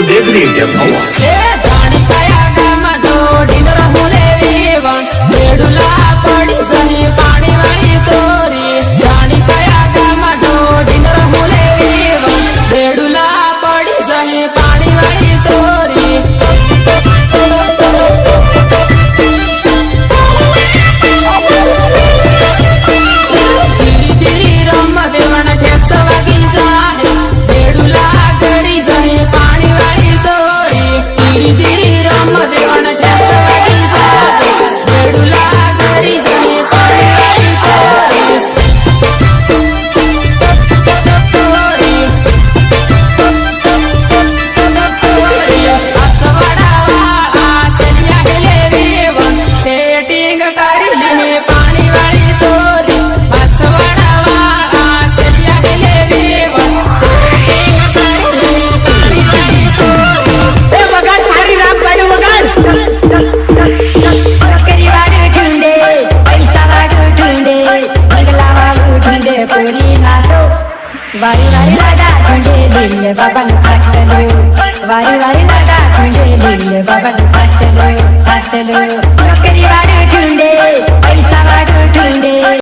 देख रही है वारी वारी लगा झुंडे लीले बाबा नु काटलो वारी वारी लगा झुंडे लीले बाबा नु काटलो नौकरी वाले झुंडे